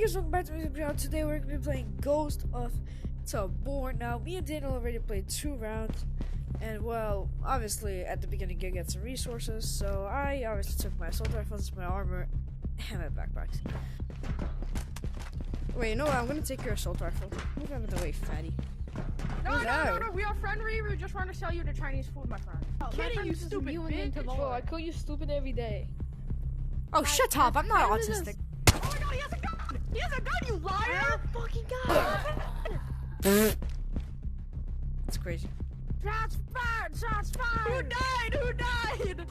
Guys, welcome back to my channel. Today we're going to be playing Ghost of Tabor. Now, me and Daniel already played 2 rounds, and well, obviously at the beginning you get some resources, so I obviously took my assault rifles, my armor, and my backpacks. Wait, you know what? I'm going to take your assault rifle. Move out of the way, fatty. No, we are friendly. We just want to sell you the Chinese food, my friend. Kidding, you stupid bitch. Bro, I call you stupid every day. Oh, shut up! I'm not autistic. Oh my god, he has a gun! He has a gun, you liar! Fucking god. It's crazy. Shots fired! Shots fired! Who died?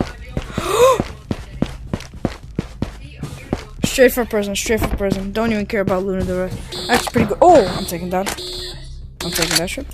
Straight for prison, straight for prison. Don't even care about looting the rest. That's pretty good. Oh, I'm taking that. I'm taking that shit.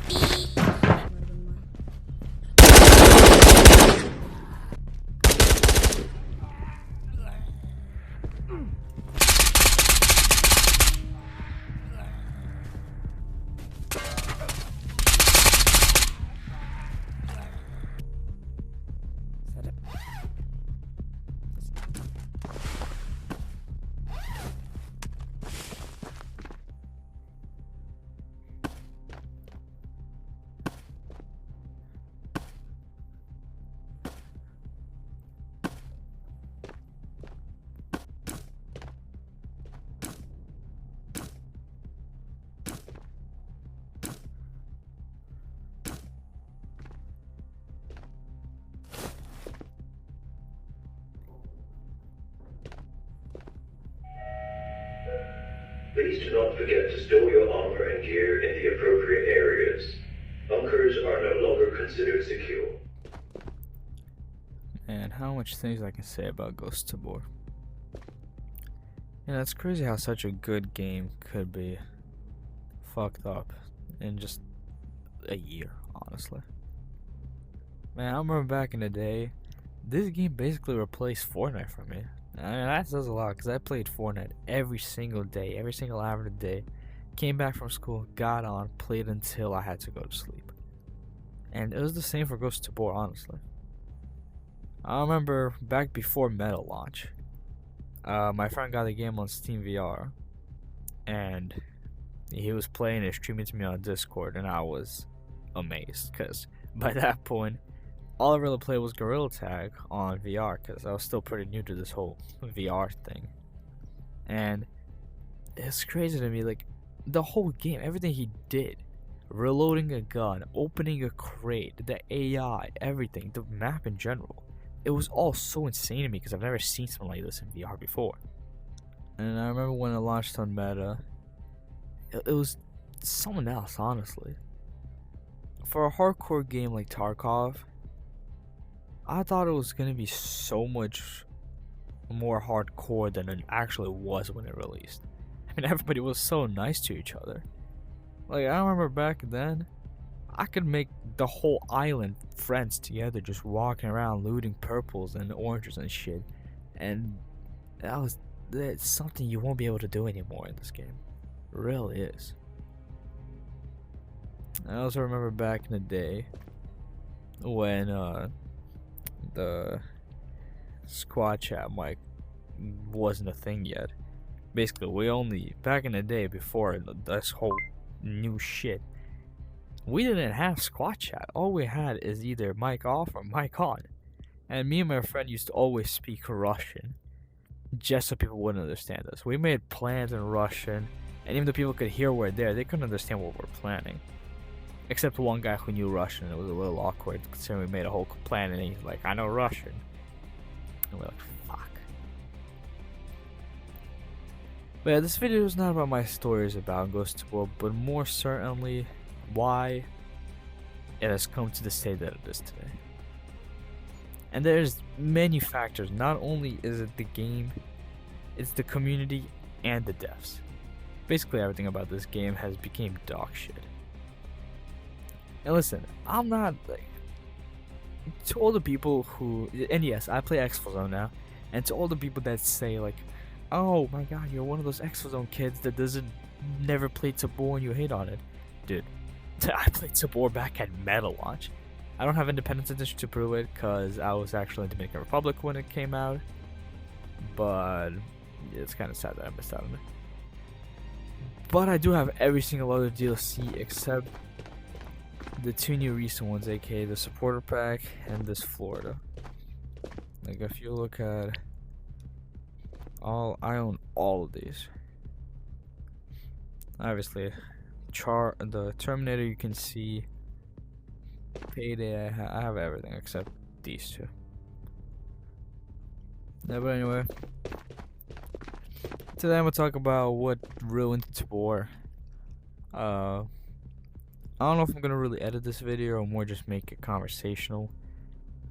Please do not forget to store your armor and gear in the appropriate areas. Bunkers are no longer considered secure. And how much things I can say about Ghost Tabor. Yeah, it's crazy how such a good game could be fucked up in just a year, honestly. Man, I remember back in the day, this game basically replaced Fortnite for me. I mean, that says a lot, because I played Fortnite every single day, every single hour of the day. Came back from school, got on, played until I had to go to sleep. And it was the same for Ghost Tabor, honestly. I remember back before Meta launch, my friend got the game on Steam VR, and he was playing it, streaming to me on Discord, and I was amazed, because by that point, all I really played was Gorilla Tag on VR, because I was still pretty new to this whole VR thing. And it's crazy to me, like, the whole game, everything he did, reloading a gun, opening a crate, the AI, everything, the map in general, it was all so insane to me, because I've never seen something like this in VR before. And I remember when it launched on Meta, it was someone else, honestly. For a hardcore game like Tarkov, I thought it was gonna be so much more hardcore than it actually was when it released. I mean, everybody was so nice to each other. Like, I remember back then, I could make the whole island friends together, just walking around looting purples and oranges and shit. And that's something you won't be able to do anymore in this game. It really is. I also remember back in the day when the squad chat mic wasn't a thing yet. Basically, we only, back in the day before this whole new shit, we didn't have squad chat. All we had is either mic off or mic on. And me and my friend used to always speak Russian, just so people wouldn't understand us. We made plans in Russian, and even though people could hear we're there, they couldn't understand what we're planning. Except one guy who knew Russian. It was a little awkward considering we made a whole plan, and he's like, I know Russian. And we're like, fuck. But yeah, this video is not about my stories about Ghost Tabor, but more certainly why it has come to the state that it is today. And there's many factors. Not only is it the game, it's the community and the devs. Basically everything about this game has become dog shit. And listen, I'm not, like, to all the people who, and yes, I play Exfil now, and to all the people that say, like, oh my god, you're one of those Exfil kids that never played Tabor and you hate on it. Dude, I played Tabor back at Meta launch. I don't have Independence Edition to prove it, because I was actually in Dominican Republic when it came out, but it's kind of sad that I missed out on it. But I do have every single other DLC except the 2 new recent ones, aka the supporter pack and this Florida. Like if you look at I own all of these. Obviously, the Terminator you can see. Payday, I have everything except these 2. Yeah, but anyway, today I'm gonna talk about what ruined Tabor. I don't know if I'm gonna really edit this video or more just make it conversational.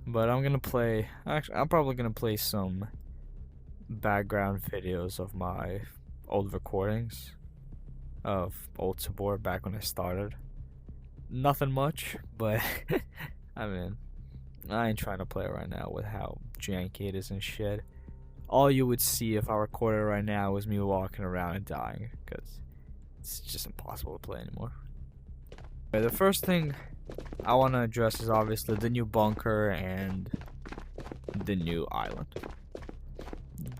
But I'm gonna play. Actually, I'm probably gonna play some background videos of my old recordings of old Tabor back when I started. Nothing much, but I mean, I ain't trying to play it right now with how janky it is and shit. All you would see if I recorded it right now was me walking around and dying, because it's just impossible to play anymore. Okay, the first thing I want to address is obviously the new bunker and the new island.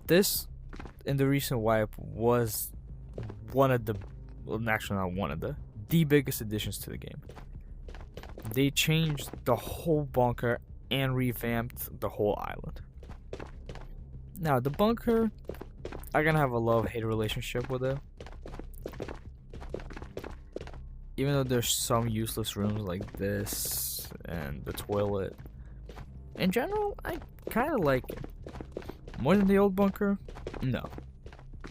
This, in the recent wipe, was one of the, well, actually not one of the biggest additions to the game. They changed the whole bunker and revamped the whole island. Now, the bunker, I'm gonna have a love-hate relationship with it. Even though there's some useless rooms like this and the toilet. In general, I kind of like it. More than the old bunker? No.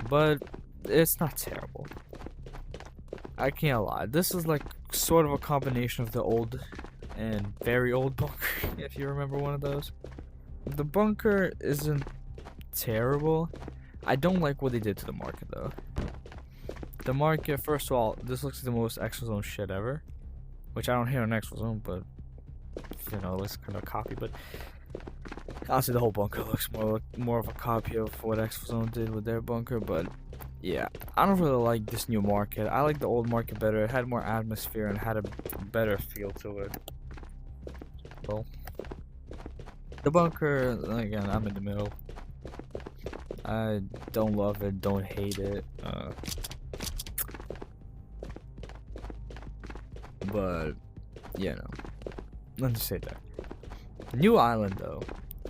But it's not terrible. I can't lie. This is like sort of a combination of the old and very old bunker, if you remember one of those. The bunker isn't terrible. I don't like what they did to the market though. The market, first of all, this looks like the most Exo Zone shit ever. Which I don't hate on Exo Zone, but you know, it's kind of a copy. But honestly, the whole bunker looks more of a copy of what Exo Zone did with their bunker. But yeah, I don't really like this new market. I like the old market better. It had more atmosphere and had a better feel to it. Well, the bunker, again, I'm in the middle. I don't love it, don't hate it. But yeah, no. Let's just say that. New island though.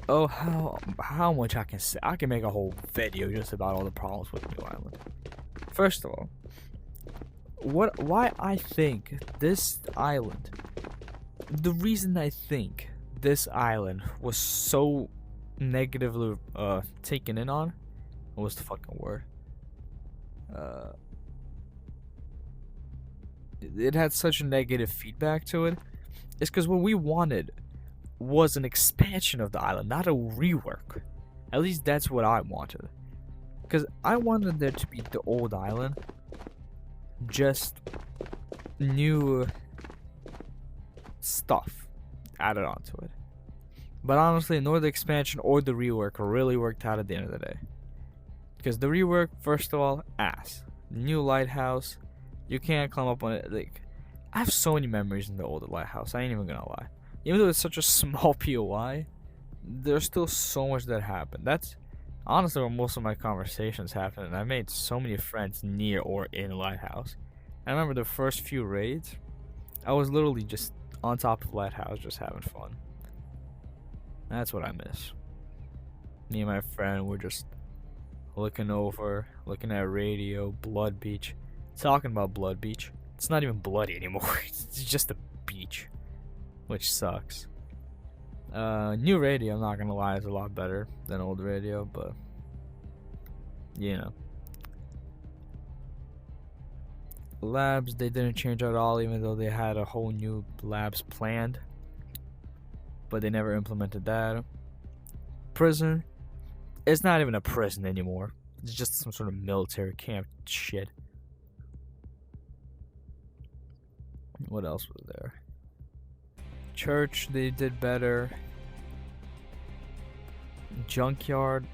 Oh, how much I can say. I can make a whole video just about all the problems with New Island. First of all, why I think this island, the reason I think this island was so negatively taken in on, what was the fucking word? It had such a negative feedback to it, is because what we wanted was an expansion of the island, not a rework. At least that's what I wanted. Because I wanted there to be the old island, just new stuff added onto it. But honestly, nor the expansion or the rework really worked out at the end of the day. Because the rework, first of all, ass. New lighthouse, you can't climb up on it. Like, I have so many memories in the older lighthouse, I ain't even gonna lie. Even though it's such a small POI, there's still so much that happened. That's honestly where most of my conversations happen, and I made so many friends near or in Lighthouse. I remember the first few raids, I was literally just on top of Lighthouse just having fun. That's what I miss. Me and my friend were just looking at radio, Blood Beach, talking about Blood Beach. It's not even bloody anymore, it's just a beach. Which sucks. New radio, I'm not gonna lie, is a lot better than old radio, but you know. Labs, they didn't change at all, even though they had a whole new labs planned, but they never implemented that. Prison, it's not even a prison anymore. It's just some sort of military camp shit. What else was there? Church, they did better. Junkyard,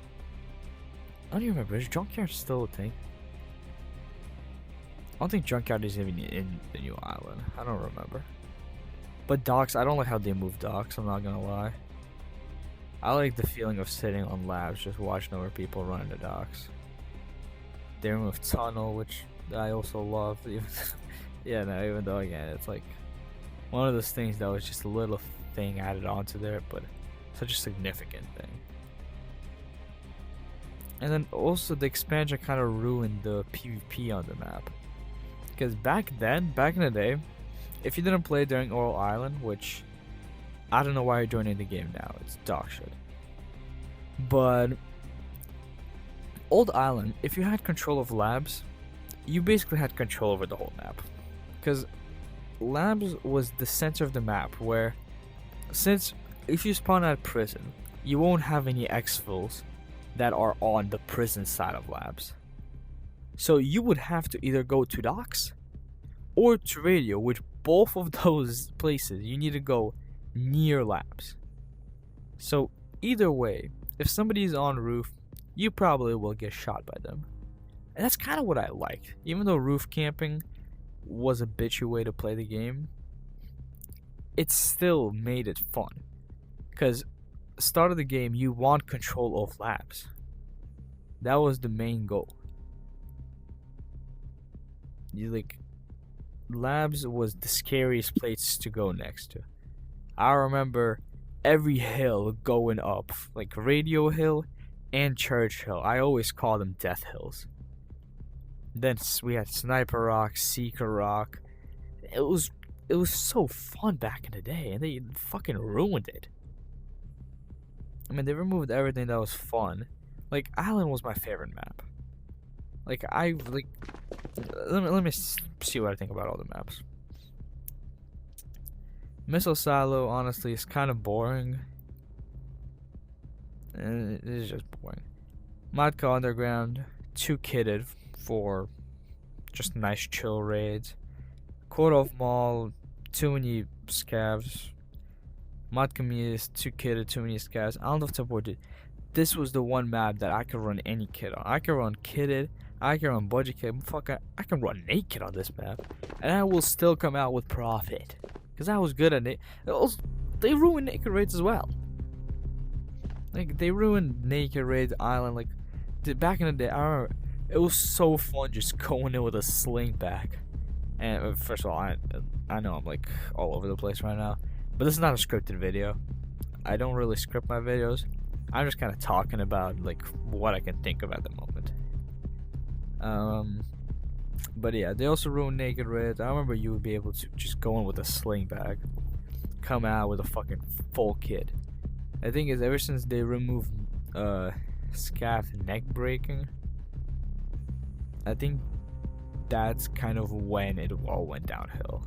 I don't even remember. Is Junkyard still a thing? I don't think Junkyard is even in the new island. I don't remember. But docks, I don't like how they move docks, I'm not gonna lie. I like the feeling of sitting on labs just watching over people run into docks. They removed tunnel, which I also love. Even yeah, no, even though again, it's like one of those things that was just a little thing added onto there, but such a significant thing. And then also the expansion kind of ruined the PvP on the map. Because back in the day, if you didn't play during Oral Island, which I don't know why you're joining the game now, it's dog shit. But Old Island, if you had control of labs, you basically had control over the whole map. Because labs was the center of the map where, since if you spawn at prison, you won't have any exfils that are on the prison side of labs. So you would have to either go to docks or to radio, which both of those places you need to go near labs. So either way, if somebody's on roof, you probably will get shot by them. And that's kind of what I liked. Even though roof camping was a bitchy way to play the game, it still made it fun. Because start of the game, you want control of labs. That was the main goal. Labs was the scariest place to go next to. I remember every hill going up, like Radio Hill and Church Hill. I always call them Death Hills. Then we had Sniper Rock, Seeker Rock. It was so fun back in the day, and they fucking ruined it. I mean, they removed everything that was fun. Like, Island was my favorite map. Let me see what I think about all the maps. Missile Silo, honestly, is kind of boring. It is just boring. Modka Underground, too kitted for just nice chill raids. Korov Mall, too many scavs. Modka Me is too kitted, too many scavs. I don't know if Tempo did. This was the one map that I could run any kit on. I can run kitted, I can run budget kit. Fuck, I can run naked on this map, and I will still come out with profit. Cause I was good at it. They ruined naked raids as well. Like, they ruined naked raids Island. Like, back in the day, I remember it was so fun just going in with a sling back. And first of all, I know I'm like all over the place right now, but this is not a scripted video. I don't really script my videos. I'm just kind of talking about like what I can think of at the moment. But yeah, they also ruined naked raids. I remember you would be able to just go in with a sling bag, come out with a fucking full kit. The thing is, ever since they removed scaff neck breaking, I think that's kind of when it all went downhill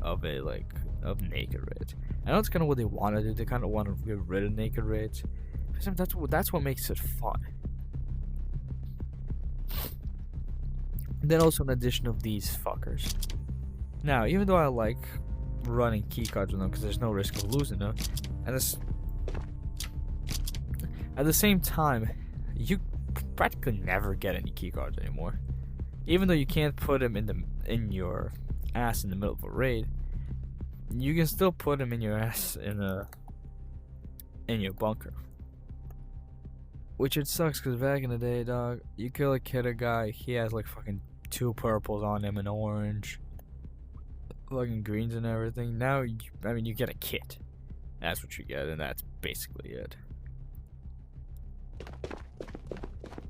of naked raids. I know it's kind of what they want to do. They kind of want to get rid of naked raids. That's what makes it fun. Then also an addition of these fuckers. Now, even though I like running keycards with them because there's no risk of losing them, and at the same time, you practically never get any keycards anymore. Even though you can't put them in your ass in the middle of a raid, you can still put them in your ass in your bunker. Which it sucks because back in the day, dog, you kill a kidder guy, he has like fucking 2 purples on him and orange, fucking greens and everything. Now, you get a kit. That's what you get, and that's basically it.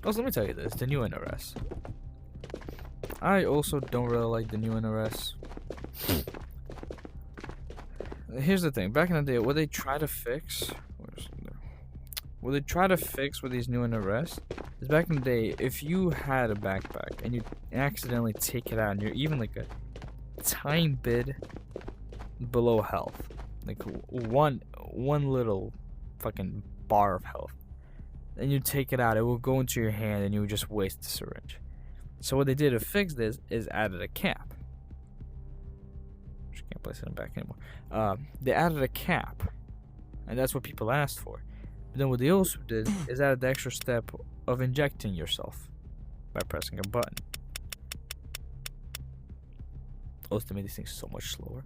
Also, let me tell you this, the new NRS. I also don't really like the new NRS. Here's the thing, back in the day, what they try to fix with these new NRS is, back in the day, if you had a backpack and you accidentally take it out and you're even like a tiny bit below health, like one little fucking bar of health, and you take it out, it will go into your hand and you would just waste the syringe. So what they did to fix this is added a cap. Just can't place it in the back anymore. They added a cap, and that's what people asked for. But then what they also did is added the extra step of injecting yourself by pressing a button. Also made these things so much slower.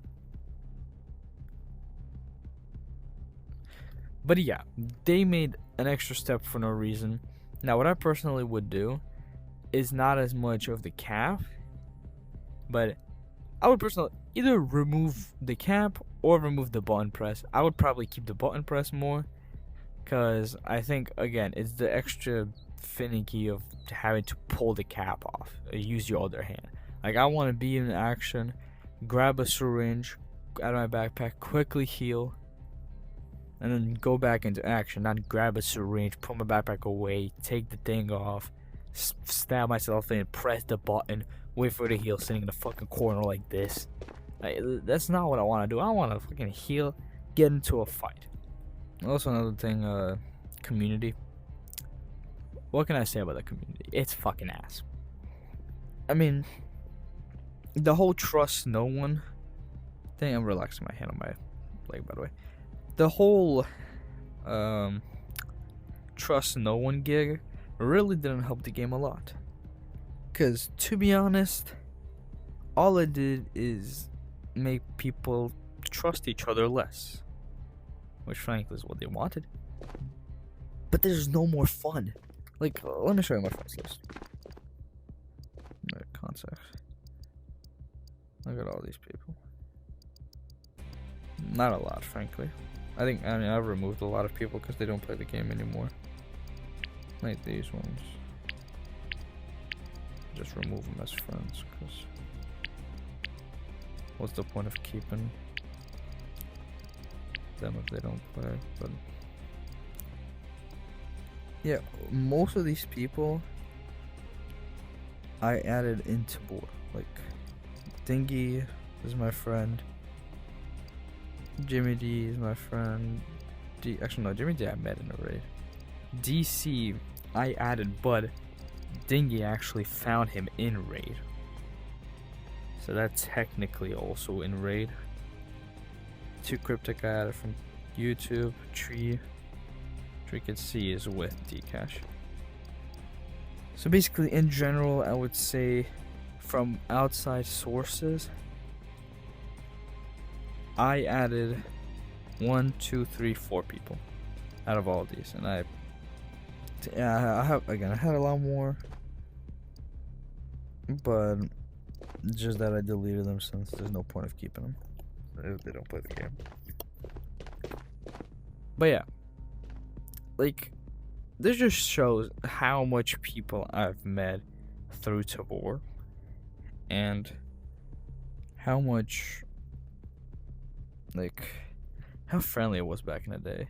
But yeah, they made an extra step for no reason. Now, what I personally would do is not as much of the cap, but I would personally either remove the cap or remove the button press. I would probably keep the button press more, because I think, again, it's the extra finicky of having to pull the cap off, use your other hand. Like, I want to be in action, grab a syringe out of my backpack, quickly heal, and then go back into action. Not grab a syringe, put my backpack away, take the thing off, stab myself in, press the button, wait for the heal, sitting in the fucking corner like this. Like, that's not what I want to do. I want to fucking heal, get into a fight. Also, another thing, community. What can I say about the community? It's fucking ass. I mean, the whole trust no one thing. I'm relaxing my hand on my leg, by the way. The whole trust no one gig really didn't help the game a lot. Because, to be honest, all it did is make people trust each other less. Which, frankly, is what they wanted. But there's no more fun. Like, let me show you my friends list. Contacts. Look at all these people. Not a lot, frankly. I mean, I've removed a lot of people because they don't play the game anymore. Like these ones. Just remove them as friends, because what's the point of keeping them if they don't play? But yeah, most of these people I added into board. Like Dingy is my friend. Jimmy D is my friend. Actually, no, Jimmy D I met in a raid. DC I added, but Dingy actually found him in raid. So that's technically also in raid. 2 Cryptic I added from YouTube. Tree Kid C is with Dcash. So basically, in general, I would say from outside sources, I added 1, 2, 3, 4 people out of all these, and I had a lot more, but just that I deleted them since there's no point of keeping them if they don't play the game. But yeah, like, this just shows how much people I've met through Tabor, and how much, like, how friendly it was back in the day.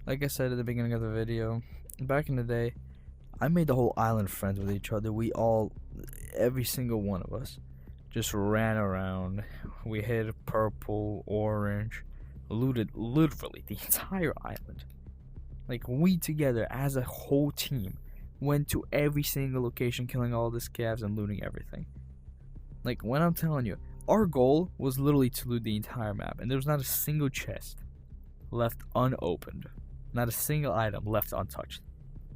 Like I said at the beginning of the video, back in the day, I made the whole island friends with each other. We all, every single one of us, just ran around. We hit purple, orange, looted literally the entire island. Like, we together as a whole team went to every single location, killing all the scavs and looting everything. Like, when I'm telling you, our goal was literally to loot the entire map, and there was not a single chest left unopened. Not a single item left untouched.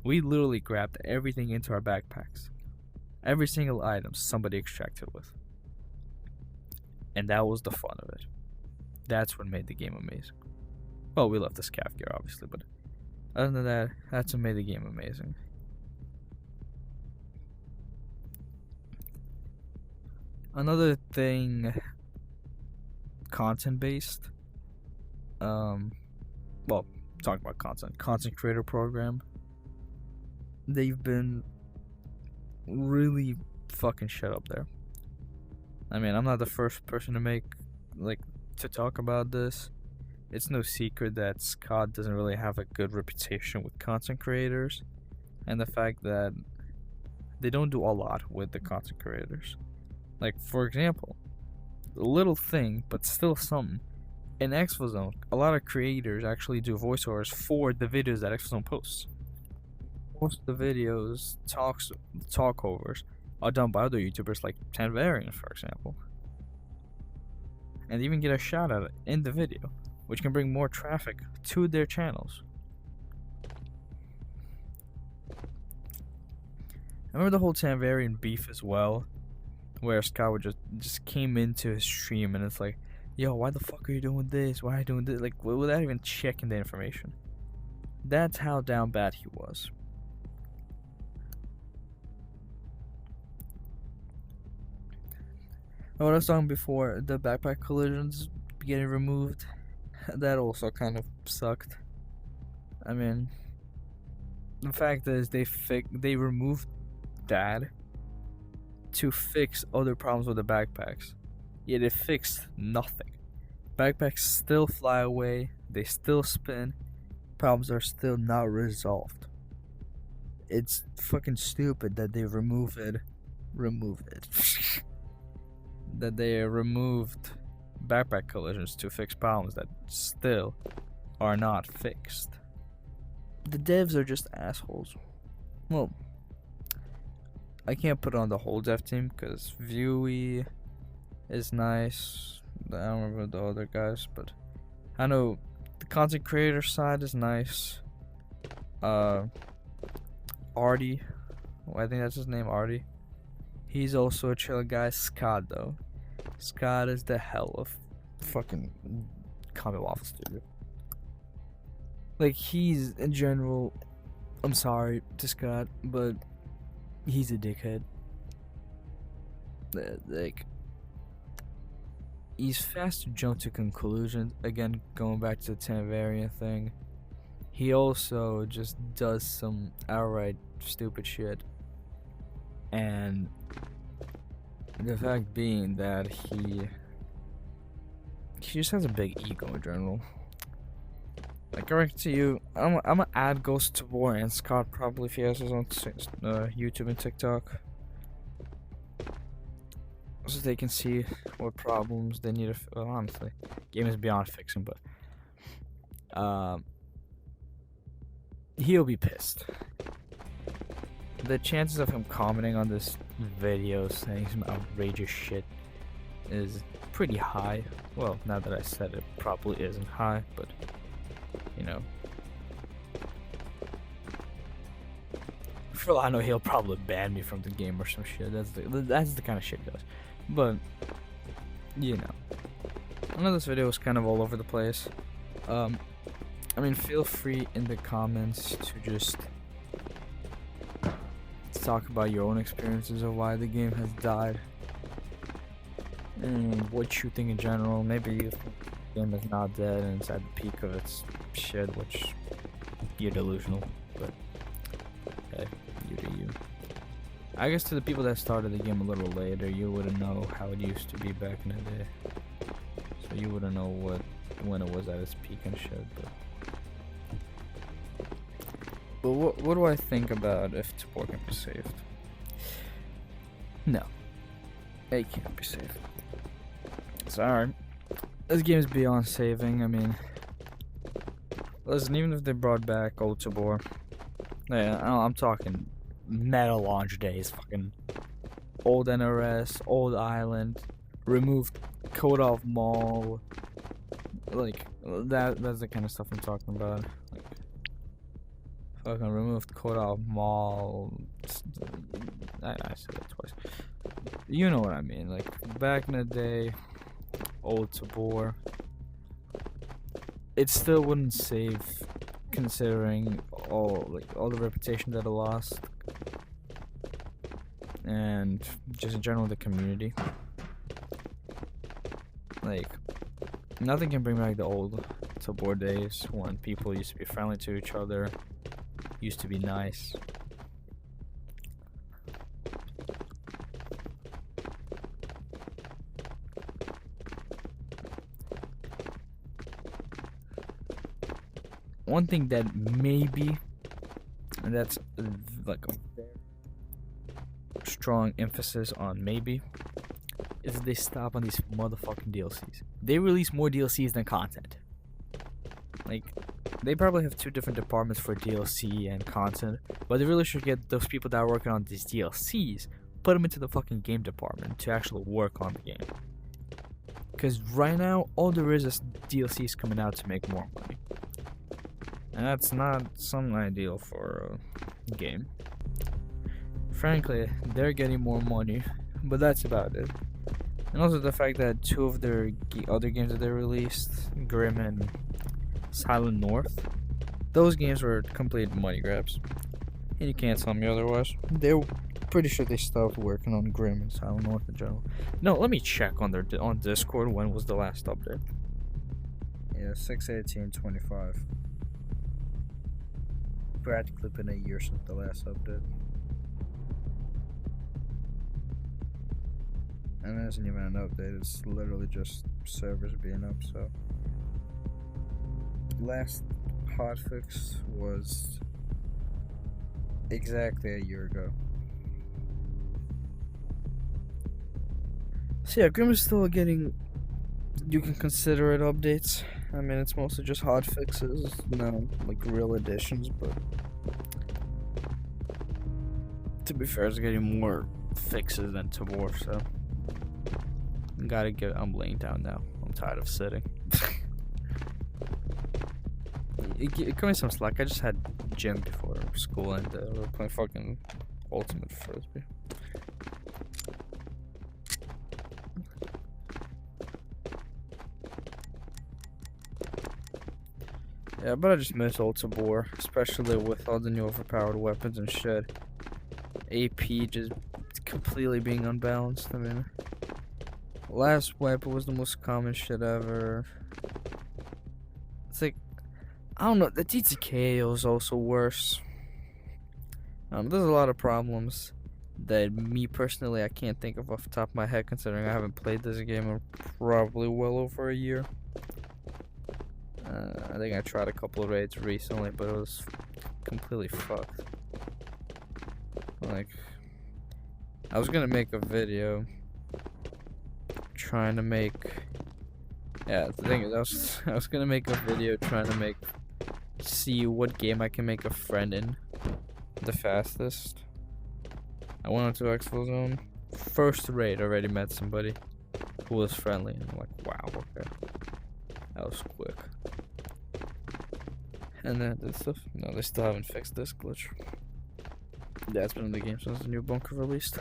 We literally grabbed everything into our backpacks. Every single item somebody extracted with. And that was the fun of it. That's what made the game amazing. Well, we left the scav gear, obviously, but other than that, that's what made the game amazing. Another thing, content-based. Well, talking about content creator program. They've been really fucking shit up there. I mean, I'm not the first person to talk about this. It's no secret that Scott doesn't really have a good reputation with content creators, and the fact that they don't do a lot with the content creators. Like, for example, a little thing, but still something. In Exfilzone, a lot of creators actually do voiceovers for the videos that Exfilzone posts. Most of the videos, talkovers, are done by other YouTubers like Tanvarian, for example. And they even get a shout out in the video, which can bring more traffic to their channels. I remember the whole Tanvarian beef as well, where Scott would just came into his stream and it's like, yo, why the fuck are you doing this? Why are you doing this? Like, without even checking the information. That's how down bad he was. What I was talking before, the backpack collisions getting removed, that also kind of sucked. I mean, the fact is they removed that to fix other problems with the backpacks. Yet it fixed nothing. Backpacks still fly away, they still spin, problems are still not resolved. It's fucking stupid that they remove it. That they removed backpack collisions to fix problems that still are not fixed. The devs are just assholes. Well, I can't put on the whole dev team because Viewy is nice. I don't remember the other guys, but I know the content creator side is nice. Artie, I think that's his name, Artie. He's also a chill guy. Scott though, Scott is the hell of fucking Comet Waffle Studio. Like, he's in general, I'm sorry to Scott, but he's a dickhead. Like, he's fast to jump to conclusions. Again, going back to the 10 variant thing. He also just does some outright stupid shit. And the fact being that he just has a big ego in general. Like, I reckon to you, I'm gonna add Ghost to War and Scott probably if he has his own YouTube and TikTok, so they can see what problems they need to. Well, honestly, game is beyond fixing, but he'll be pissed. The chances of him commenting on this video saying some outrageous shit is pretty high. Well, now that I said it, probably isn't high, but you know, for all I know, he'll probably ban me from the game or some shit. That's the kind of shit he does. But you know, I know this video was kind of all over the place. I mean, feel free in the comments to just talk about your own experiences of why the game has died and what you think in general. Maybe you think the game is not dead and it's at the peak of its shit, which you're delusional, but hey, you do you. I guess to the people that started the game a little later, you wouldn't know how it used to be back in the day, so you wouldn't know when it was at its peak and shit. But what do I think about if Tabor can be saved? No, it can't be saved. Sorry, this game is beyond saving. I mean, listen, even if they brought back old Tabor, yeah, I'm talking Metal Launch days, fucking old NRS, old Island, removed Kodov Mall, like that's the kind of stuff I'm talking about. Like, fucking removed Kodov Mall. I said it twice. You know what I mean? Like, back in the day, old Tabor. It still wouldn't save, considering all the reputation that it lost, and just in general the community. Like, nothing can bring back the old Tabor days when people used to be friendly to each other, used to be nice. One thing that maybe, and that's like a very strong emphasis on maybe, is they stop on these motherfucking DLCs. They release more DLCs than content. Like, they probably have two different departments for DLC and content, but they really should get those people that are working on these DLCs, put them into the fucking game department to actually work on the game. Because right now, all there is DLCs coming out to make more money. And that's not something ideal for a game. Frankly, they're getting more money, but that's about it. And also the fact that two of their other games that they released, Grim and Silent North, those games were complete money grabs. And you can't tell me otherwise. pretty sure they stopped working on Grim and Silent North in general. No, let me check on on Discord when was the last update. Yeah, 6/18/25. Practically been a year since the last update. And it isn't even an update, it's literally just servers being up, so. Last hotfix was exactly a year ago. So yeah, Grim is still getting, you can consider it updates. I mean, it's mostly just hotfixes, no like real additions, but to be fair, it's getting more fixes than Tabor, so I'm laying down now. I'm tired of sitting. Give me some slack. I just had gym before school and we were playing fucking Ultimate Frisbee. Yeah, but I just miss Old Tabor, especially with all the new overpowered weapons and shit. AP just completely being unbalanced. I mean, last wipe was the most common shit ever. It's like, I don't know, the TTK is also worse. There's a lot of problems that me personally I can't think of off the top of my head, considering I haven't played this game in probably well over a year. I think I tried a couple of raids recently, but it was completely fucked. Like, I was gonna make a video trying to make. Yeah, the thing is, I was gonna make a video trying to see what game I can make a friend in the fastest. I went onto Expo Zone. First raid, already met somebody who was friendly, and I'm like, wow, okay, that was quick. And then this stuff, no, they still haven't fixed this glitch. Yeah, it's been in the game since the new bunker released.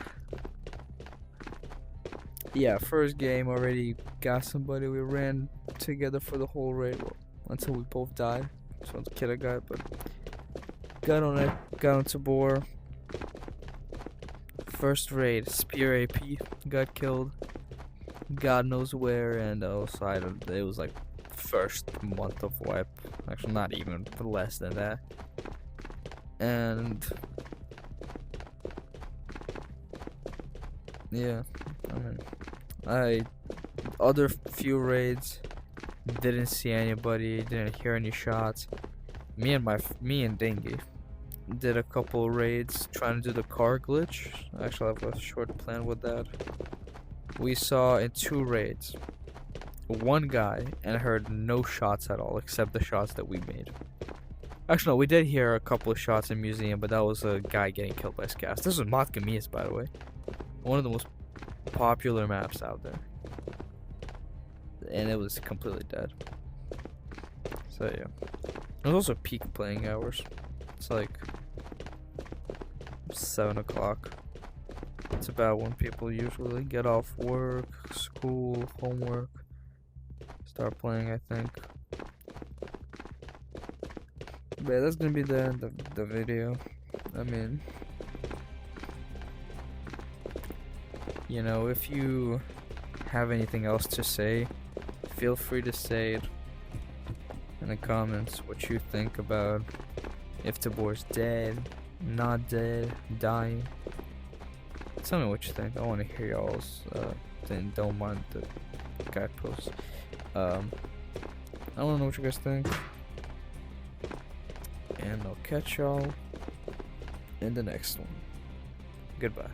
Yeah, first game already got somebody. We ran together for the whole raid, well, until we both died. So the kid I got, but got on it, got on Tabor. First raid, Spear AP got killed. God knows where, and also it was like first month of wipe. Actually, not even less than that. And yeah, I mean, other few raids, didn't see anybody, didn't hear any shots. Me and Dingy did a couple raids trying to do the car glitch. Actually, I have a short plan with that. We saw in 2 raids one guy and heard no shots at all except the shots that we made. Actually, no, we did hear a couple of shots in Museum, but that was a guy getting killed by Scas. This was Matkamias, by the way. One of the most popular maps out there. And it was completely dead. So yeah. It was also peak playing hours. It's like 7 o'clock. It's about when people usually get off work, school, homework, start playing, I think. But yeah, that's gonna be the end of the video. I mean, you know, if you have anything else to say, feel free to say it in the comments, what you think about if Tabor's dead, not dead, dying. Tell me what you think. I want to hear y'all's. Then don't mind the guide posts. I want to know what you guys think. And I'll catch y'all in the next one. Goodbye.